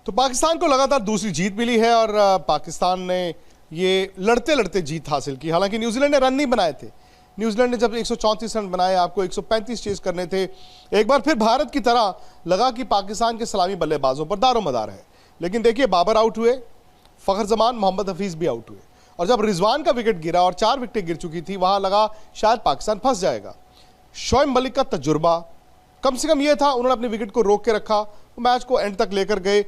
तो पाकिस्तान को लगातार दूसरी जीत मिली है और पाकिस्तान ने ये लड़ते लड़ते जीत हासिल की। हालांकि न्यूजीलैंड ने रन नहीं बनाए थे। न्यूजीलैंड ने जब 134 रन बनाए, आपको 135 चेज करने थे। एक बार फिर भारत की तरह लगा कि पाकिस्तान के सलामी बल्लेबाजों पर दारोमदार है, लेकिन देखिए बाबर आउट हुए, फखर जमान, मोहम्मद हफीज भी आउट हुए और जब रिजवान का विकेट गिरा और 4 विकेटें गिर चुकी थी, वहां लगा शायद पाकिस्तान फंस जाएगा। शोएब मलिक का तजुर्बा कम से कम यह था, उन्होंने अपने विकेट को रोक के रखा, मैच को एंड तक लेकर गए।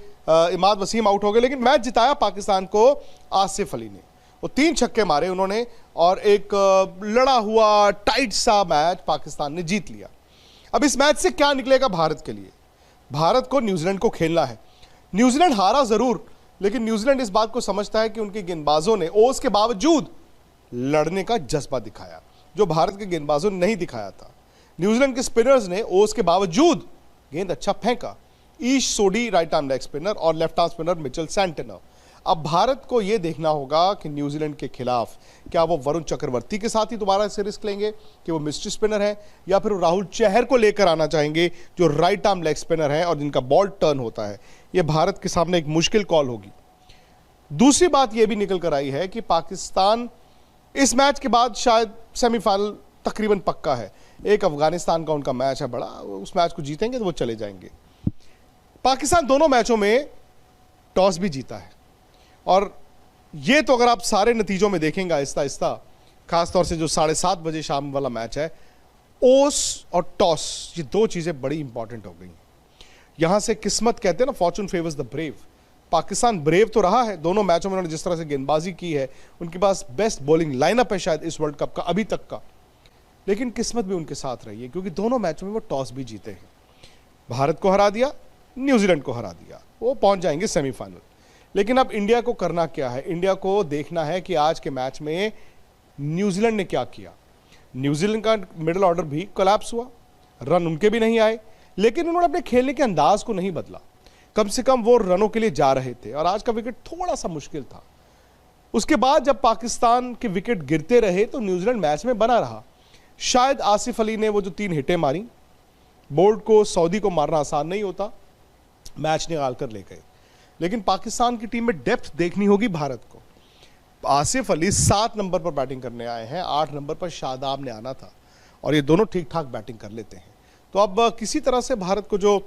इमाद वसीम आउट हो गए, लेकिन मैच जिताया पाकिस्तान को आसिफ अली ने। वो 3 छक्के मारे उन्होंने और एक लड़ा हुआ टाइट सा मैच पाकिस्तान ने जीत लिया। अब इस मैच से क्या निकलेगा भारत के लिए? भारत को न्यूजीलैंड को खेलना है। न्यूजीलैंड हारा जरूर, लेकिन न्यूजीलैंड इस बात को समझता है कि उनके गेंदबाजों ने ओस के बावजूद लड़ने का जज्बा दिखाया, जो भारत के गेंदबाजों ने नहीं दिखाया था। न्यूजीलैंड के स्पिनर्स ने ओस के बावजूद गेंद अच्छा फेंका। ईश सोडी राइट आर्म लेग स्पिनर और left arm spinner Mitchell Santner. अब भारत को यह देखना होगा कि न्यूजीलैंड के खिलाफ क्या वो वरुण चक्रवर्ती के साथ ही दोबारा से रिस्क लेंगे कि वो मिस्ट्री स्पिनर है, या फिर राहुल चहर को लेकर आना चाहेंगे जो राइट आर्म लेग स्पिनर है और जिनका बॉल टर्न होता है। यह भारत के सामने एक मुश्किल कॉल होगी। दूसरी बात यह भी निकल कर आई है कि पाकिस्तान इस मैच के बाद शायद सेमीफाइनल तकरीबन पक्का है। एक अफगानिस्तान का उनका मैच है बड़ा, उस मैच को जीतेंगे तो वो चले जाएंगे। पाकिस्तान दोनों मैचों में टॉस भी जीता है और ये तो अगर आप सारे नतीजों में देखेंगे आहिस्ता आहिस्ता, खासतौर से जो 7:30 बजे शाम वाला मैच है, ओस और टॉस, ये 2 चीज़ें बड़ी इंपॉर्टेंट हो गई। यहां से किस्मत, कहते हैं ना, Fortune favours the brave. Pakistan brave तो रहा है, दोनों मैचों में उन्होंने जिस तरह से गेंदबाजी की है, उनके पास बेस्ट बॉलिंग लाइनअप है शायद इस वर्ल्ड कप का अभी तक का, लेकिन किस्मत भी उनके साथ रही है क्योंकि दोनों मैचों में वो टॉस भी जीते हैं। भारत को हरा दिया, न्यूजीलैंड को हरा दिया, वो पहुंच जाएंगे सेमीफाइनल। लेकिन अब इंडिया को करना क्या है? इंडिया को देखना है कि आज के मैच में न्यूजीलैंड ने क्या किया। न्यूजीलैंड का मिडिल ऑर्डर भी कोलैप्स हुआ, रन उनके भी नहीं आए, लेकिन उन्होंने अपने खेलने के अंदाज को नहीं बदला। कम से कम वो रनों के लिए जा रहे थे और आज का विकेट थोड़ा सा मुश्किल था। उसके बाद जब पाकिस्तान के विकेट गिरते रहे तो न्यूजीलैंड मैच में बना रहा। शायद आसिफ अली ने वो जो 3 हिटें मारी, बोल्ट को, सऊदी को मारना आसान नहीं होता, मैच निकाल कर ले गए। लेकिन पाकिस्तान की टीम में डेप्थ देखनी होगी भारत को। आसिफ अली 7 नंबर पर बैटिंग करने आए हैं, 8 नंबर पर शादाब ने आना था और ये दोनों ठीक ठाक बैटिंग कर लेते हैं। तो अब किसी तरह से भारत को जो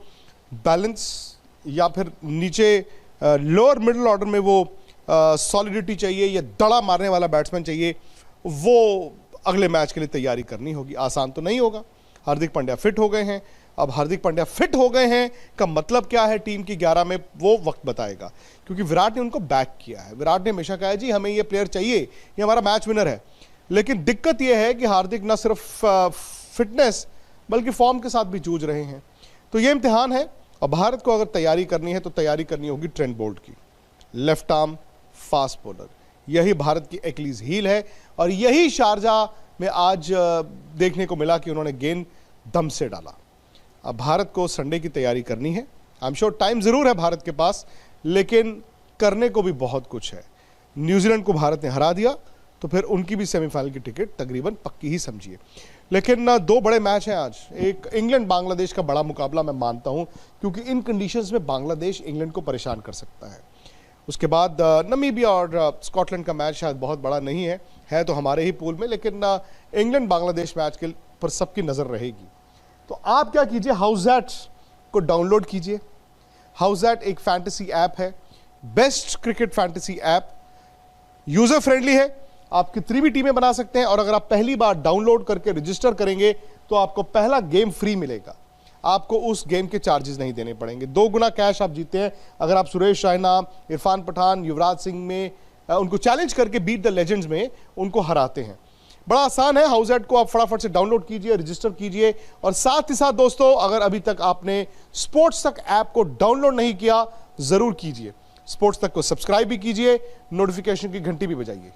बैलेंस या फिर नीचे लोअर मिडिल ऑर्डर में वो सॉलिडिटी चाहिए या दड़ा मारने वाला बैट्समैन चाहिए, वो अगले मैच के लिए तैयारी करनी होगी। आसान तो नहीं होगा। हार्दिक पांड्या फिट हो गए हैं। अब हार्दिक पांड्या फिट हो गए हैं का मतलब क्या है टीम की 11 में, वो वक्त बताएगा, क्योंकि विराट ने उनको बैक किया है। विराट ने हमेशा कहा है जी हमें ये प्लेयर चाहिए, ये हमारा मैच विनर है। लेकिन दिक्कत यह है कि हार्दिक न सिर्फ फिटनेस बल्कि फॉर्म के साथ भी जूझ रहे हैं। तो ये इम्तिहान है और भारत को अगर तैयारी करनी है तो तैयारी करनी होगी ट्रेंट बोल्ट की। लेफ्ट आर्म फास्ट बॉलर, यही भारत की एक्लीज हील है और यही शारजा में आज देखने को मिला कि उन्होंने गेंद दम से डाला। अब भारत को संडे की तैयारी करनी है। आई एम श्योर टाइम जरूर है भारत के पास, लेकिन करने को भी बहुत कुछ है। न्यूजीलैंड को भारत ने हरा दिया तो फिर उनकी भी सेमीफाइनल की टिकट तकरीबन पक्की ही समझिए। लेकिन 2 बड़े मैच हैं आज। एक इंग्लैंड बांग्लादेश का बड़ा मुकाबला मैं मानता हूं, क्योंकि इन कंडीशंस में बांग्लादेश इंग्लैंड को परेशान कर सकता है। उसके बाद नमीबिया और स्कॉटलैंड का मैच शायद बहुत बड़ा नहीं है तो हमारे ही पूल में, लेकिन इंग्लैंड बांग्लादेश मैच के पर सबकी नज़र रहेगी। तो आप क्या कीजिए, हाउसएट को डाउनलोड कीजिए। हाउसएट एक फैंटेसी ऐप है, best cricket fantasy app, user friendly है। आप कितनी भी टीमें बना सकते हैं और अगर आप पहली बार डाउनलोड करके रजिस्टर करेंगे तो आपको पहला गेम फ्री मिलेगा। आपको उस गेम के चार्जेस नहीं देने पड़ेंगे। 2 गुना कैश आप जीते हैं अगर आप सुरेश रैना, इरफान पठान, युवराज सिंह में उनको चैलेंज करके बीट द लेजेंड्स में उनको हराते हैं। बड़ा आसान है। हाउसएट को आप फटाफट से डाउनलोड कीजिए, रजिस्टर कीजिए और साथ ही साथ दोस्तों, अगर अभी तक आपने स्पोर्ट्स तक ऐप को डाउनलोड नहीं किया, जरूर कीजिए। स्पोर्ट्स तक को सब्सक्राइब भी कीजिए, नोटिफिकेशन की घंटी भी बजाइए।